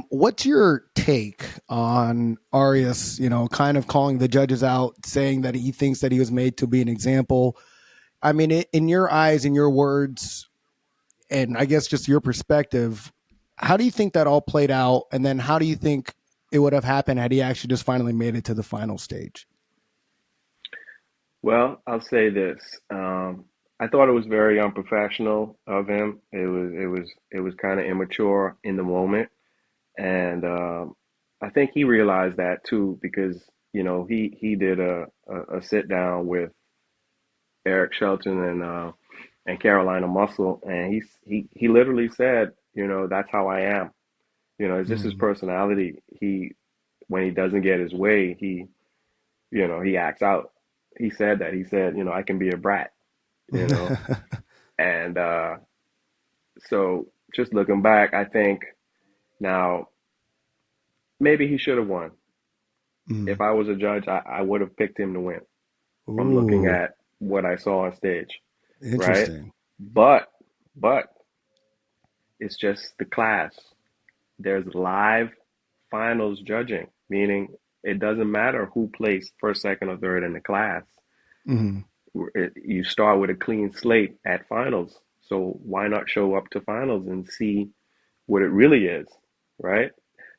What's your take on Arias, kind of calling the judges out, saying that he thinks that he was made to be an example? I mean, in your eyes, in your words, and I guess just your perspective, how do you think that all played out? And then how do you think it would have happened had he actually just finally made it to the final stage? Well, I'll say this. I thought it was very unprofessional of him. It was kind of immature in the moment, and I think he realized that too because he did a sit down with Eric Shelton and Carolina Muscle, and he literally said, that's how I am. It's just his Mm. personality. When he doesn't get his way, he acts out. He said that. He said, I can be a brat, you know. And so just looking back, I think now maybe he should have won. If Mm. I was a judge, I would have picked him to win from looking Ooh, at what I saw on stage, right? interesting. But but it's just the class. There's live finals judging, meaning it doesn't matter who placed first, second, or third in the class. Mm. You start with a clean slate at finals. So why not show up to finals and see what it really is, right?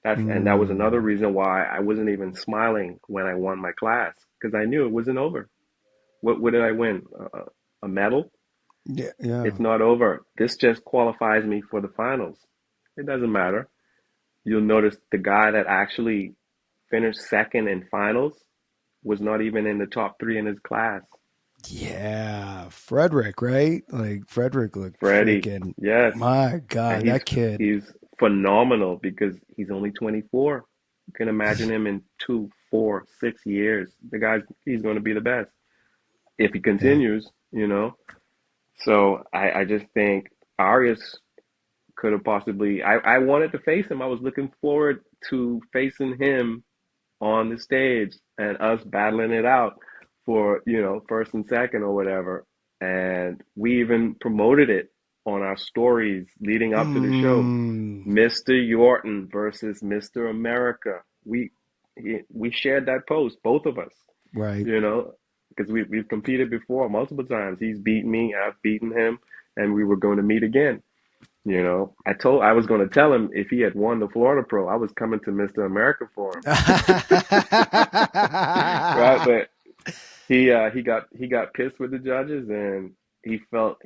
That was another Mm. reason why I wasn't even smiling when I won my class because I knew it wasn't over. What did I win? A medal? Yeah, yeah. It's not over. This just qualifies me for the finals. It doesn't matter. You'll notice the guy that actually finished second in finals was not even in the top three in his class. Yeah, Frederick, right? Like Frederick looked Freddie, freaking. yes, My and God, that kid. he's phenomenal because he's only 24. You can imagine him in 2, 4, 6 years. The guy's he's going to be the best if he Yeah. continues. So I just think Arias could have possibly. I wanted to face him. I was looking forward to facing him on the stage and us battling it out for, first and second or whatever. And we even promoted it on our stories leading up to the show. Mm, Mr. Yorton versus Mr. America. We shared that post, both of us, right. you know, because we've competed before multiple times. He's beaten me, I've beaten him, and we were going to meet again. I was going to tell him if he had won the Florida Pro, I was coming to Mr. America for him, right? But he got pissed with the judges, and he felt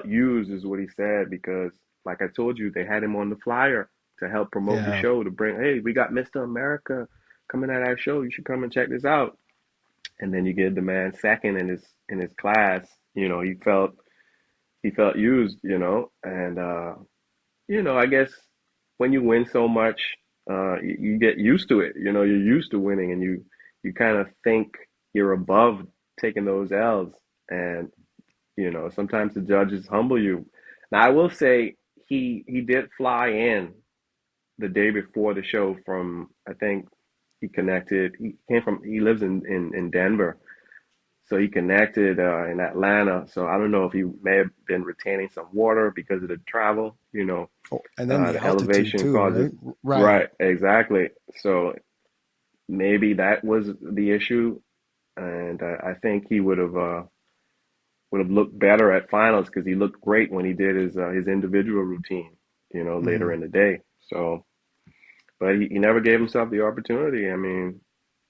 used, is what he said, because like I told you, they had him on the flyer to help promote the Yeah. show to bring, hey, we got Mr. America coming at our show. You should come and check this out. And then you get the man second in his class. He felt used, and I guess when you win so much, you get used to it. You're used to winning, and you kind of think you're above taking those L's. And sometimes the judges humble you. Now, I will say he did fly in the day before the show from, I think he lives in Denver, so he connected in Atlanta. So I don't know if he may have been retaining some water because of the travel. Oh, and then the The altitude elevation too, causes. right? Right. Right, exactly. So maybe that was the issue, and I think he would have looked better at finals because he looked great when he did his individual routine, later Mm, in the day. So, but he never gave himself the opportunity. I mean,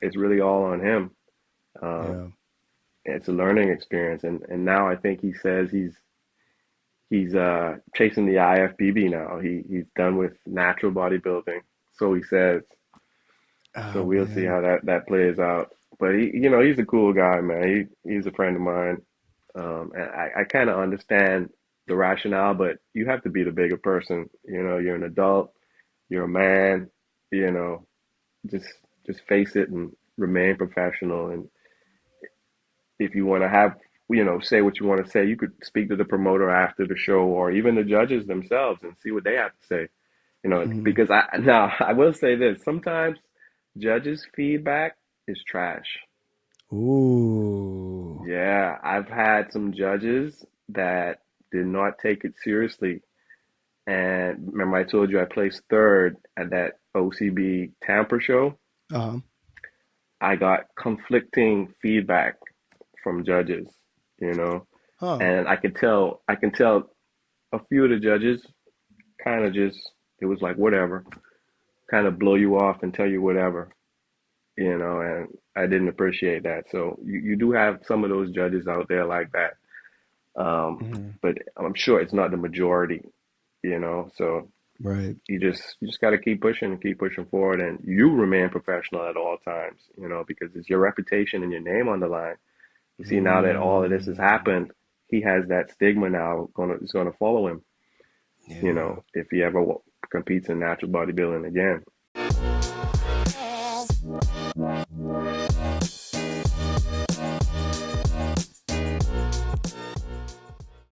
it's really all on him. Um, yeah. it's a learning experience, and now I think he says he's chasing the IFBB now. He's done with natural bodybuilding, so he says. So Oh we'll see man. how that plays out. But he's a cool guy, man. He's a friend of mine. And I kind of understand the rationale, but you have to be the bigger person. You're an adult, you're a man, you know, just just face it and remain professional. And if you want to say what you want to say, you could speak to the promoter after the show or even the judges themselves and see what they have to say. Mm. Because I will say this, sometimes judges' feedback is trash. Ooh. Yeah, I've had some judges that did not take it seriously, And remember, I told you I placed third at that OCB Tampa show. Uh-huh. I got conflicting feedback from judges, you know, Oh. and I can tell a few of the judges kind of just, it was like whatever, kind of blow you off and tell you whatever, and I didn't appreciate that. So you do have some of those judges out there like that. Mhm. But I'm sure it's not the majority. So Right. you just got to keep pushing forward, and you remain professional at all times, because it's your reputation and your name on the line. You see, now that all of this has Mm. happened, he has that stigma now it's gonna follow him, Yeah. if he ever competes in natural bodybuilding again.